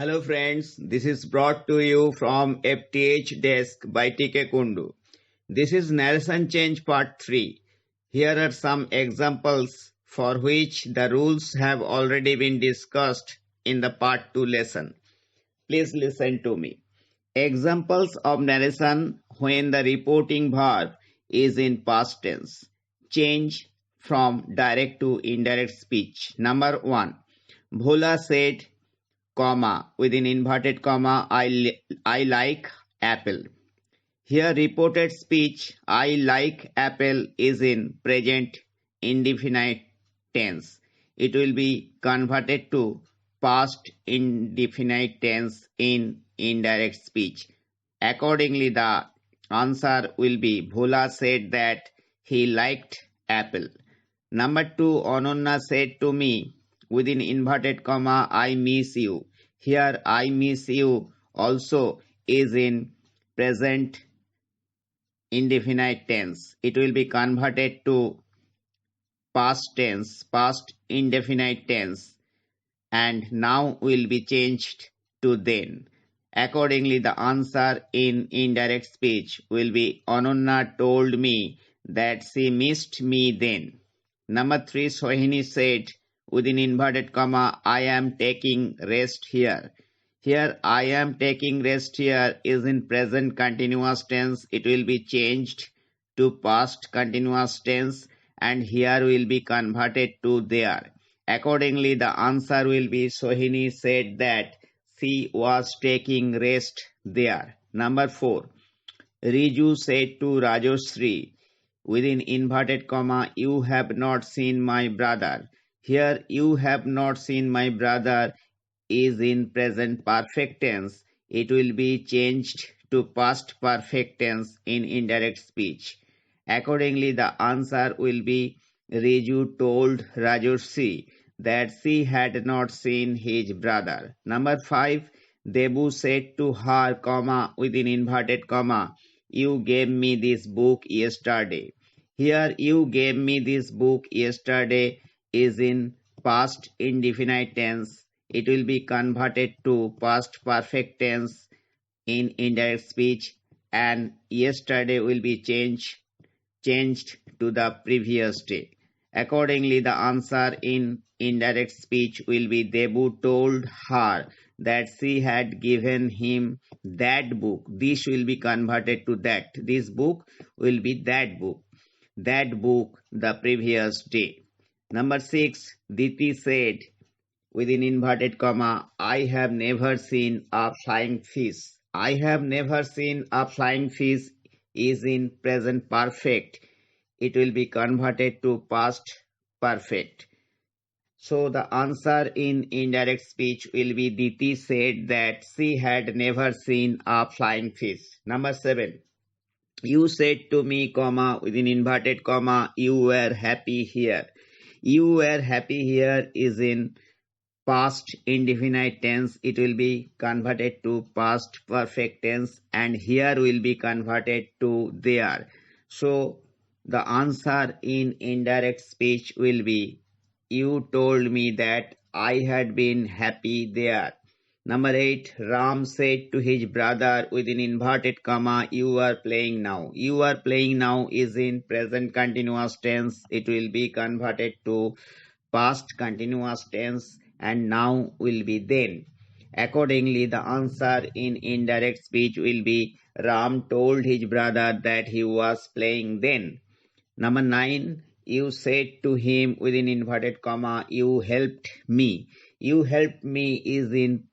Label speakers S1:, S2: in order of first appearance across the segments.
S1: Hello friends, this is brought to you from FTH Desk by TK Kundu. This is narration change part 3. Here are some examples for which the rules have already been discussed in the part 2 lesson. Please listen to me. Examples of narration when the reporting verb is in past tense. Change from direct to indirect speech. Number 1. Bhola said comma within inverted comma I like apple. Here reported speech I like apple is in present indefinite tense. It will be converted to past indefinite tense in indirect speech. Accordingly, the answer will be Bhola said that he liked apple. Number 2, Ananya said to me within inverted comma I miss you. Here I miss you also is in present indefinite tense. It will be converted to past tense, past indefinite tense, and now will be changed to then. Accordingly, the answer in indirect speech will be Ananya told me that she missed me then. Number 3, Sohini said within inverted comma I am taking rest here. Here I am taking rest here is in present continuous tense. It will be changed to past continuous tense and here will be converted to there. Accordingly, the answer will be Sohini said that she was taking rest there. Number 4. Riju said to Rajoshree within inverted comma you have not seen my brother. Here you have not seen my brother is in present perfect tense. It will be changed to past perfect tense in indirect speech. Accordingly, the answer will be Riju told Rajursi that she had not seen his brother. Number 5, Debu said to her, comma, within inverted comma, you gave me this book yesterday. Here, you gave me this book yesterday is in past indefinite tense. It will be converted to past perfect tense in indirect speech and yesterday will be changed to the previous day. Accordingly, the answer in indirect speech will be Debu told her that she had given him that book. This will be converted to that. This book will be that book. That book the previous day. Number 6, Diti said within inverted comma, I have never seen a flying fish. I have never seen a flying fish is in present perfect. It will be converted to past perfect. So the answer in indirect speech will be Diti said that she had never seen a flying fish. Number 7. You said to me, comma, within inverted comma, you were happy here. You were happy here is in past indefinite tense. It will be converted to past perfect tense and here will be converted to there. So the answer in indirect speech will be you told me that I had been happy there. Number 8, Ram said to his brother within inverted comma, you are playing now. You are playing now is in present continuous tense. It will be converted to past continuous tense and now will be then. Accordingly, the answer in indirect speech will be Ram told his brother that he was playing then. Number 9, you said to him within inverted comma, you helped me. You helped me is in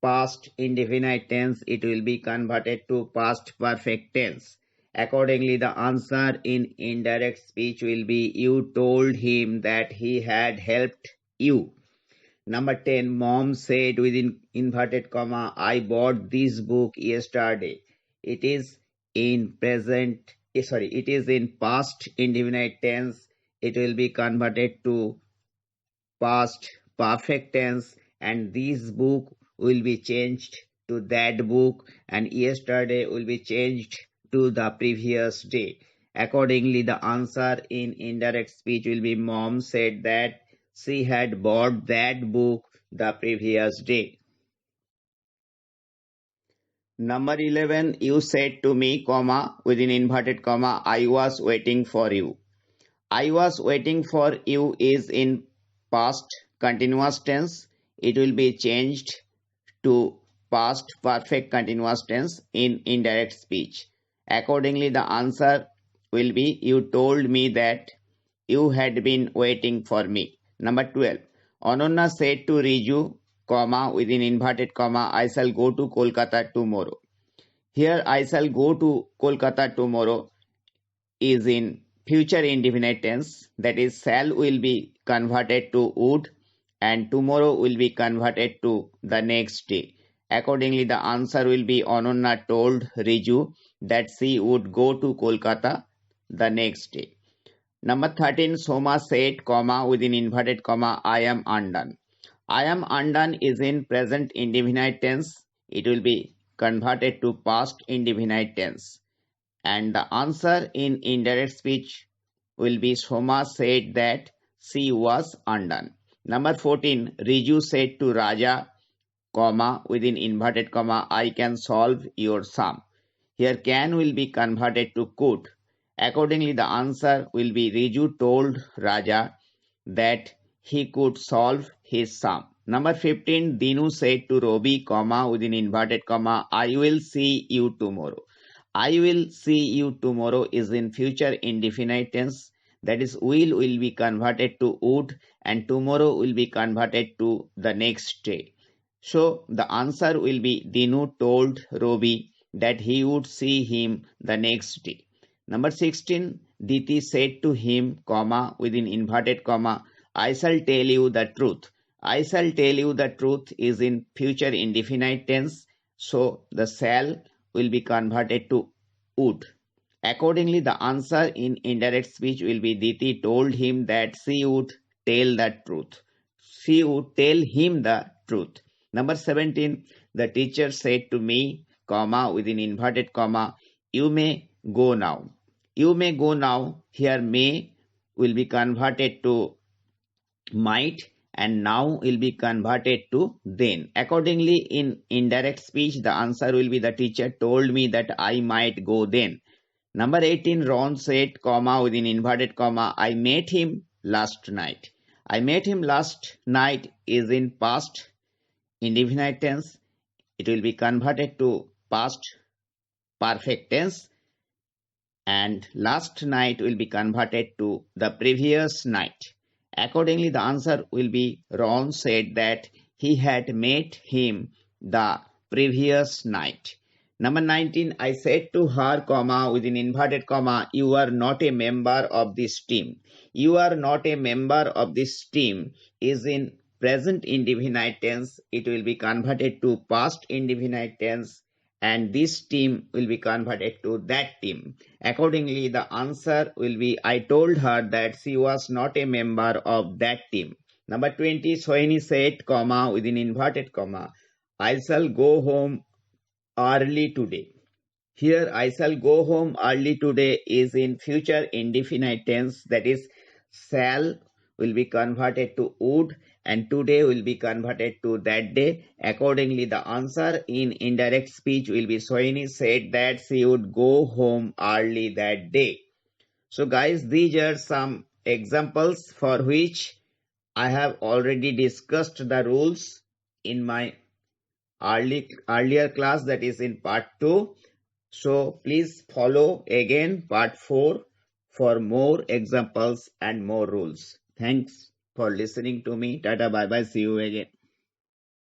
S1: past indefinite tense. It will be converted to past perfect tense. Accordingly, the answer in indirect speech will be you told him that he had helped you. Number 10, mom said within inverted comma, I bought this book yesterday. It is in it is in past indefinite tense. It will be converted to past perfect tense and this book will be changed to that book and yesterday will be changed to the previous day. Accordingly, the answer in indirect speech will be mom said that she had bought that book the previous day. Number 11, you said to me, comma, within inverted comma, I was waiting for you. I was waiting for you is in past continuous tense. It will be changed to past perfect continuous tense in indirect speech. Accordingly, the answer will be you told me that you had been waiting for me. Number 12. Ananya said to Riju, comma, within inverted comma, I shall go to Kolkata tomorrow. Here, I shall go to Kolkata tomorrow is in future indefinite tense, that is shall will be converted to would and tomorrow will be converted to the next day. Accordingly, the answer will be Ananya told Riju that she would go to Kolkata the next day. Number 13, Soma said, comma, within inverted comma, I am undone. I am undone is in present indefinite tense. It will be converted to past indefinite tense. And the answer in indirect speech will be Soma said that she was undone. Number 14, Riju said to Raja, comma, within inverted comma, I can solve your sum. Here can will be converted to could. Accordingly, the answer will be Riju told Raja that he could solve his sum. Number 15, Dinu said to Robi, comma, within inverted comma, I will see you tomorrow. I will see you tomorrow is in future indefinite tense. That is, will be converted to would and tomorrow will be converted to the next day. So the answer will be Dinu told Robi that he would see him the next day. Number 16, Diti said to him, comma, within inverted comma, I shall tell you the truth. I shall tell you the truth is in future indefinite tense. So the shall will be converted to would. Accordingly, the answer in indirect speech will be Diti told him that she would tell the truth. She would tell him the truth. Number 17, the teacher said to me, comma, within inverted comma, you may go now. You may go now. Here may will be converted to might and now will be converted to then. Accordingly, in indirect speech, the answer will be the teacher told me that I might go then. Number 18, Ron said, comma, within inverted comma, I met him last night. I met him last night is in past indefinite tense. It will be converted to past perfect tense. And last night will be converted to the previous night. Accordingly, the answer will be Ron said that he had met him the previous night. Number 19, I said to her, comma, within inverted comma, you are not a member of this team. You are not a member of this team is in present indefinite tense. It will be converted to past indefinite tense and this team will be converted to that team. Accordingly, the answer will be I told her that she was not a member of that team. Number 20, Sohini said, comma, within inverted comma, I shall go home early today. Here, I shall go home early today is in future indefinite tense. That is, shall will be converted to would and today will be converted to that day. Accordingly, the answer in indirect speech will be Sohini said that she would go home early that day. So guys, these are some examples for which I have already discussed the rules in my earlier class, that is in part 2. So please follow again part 4 for more examples and more rules. Thanks for listening to me. Tata, bye bye. See you again.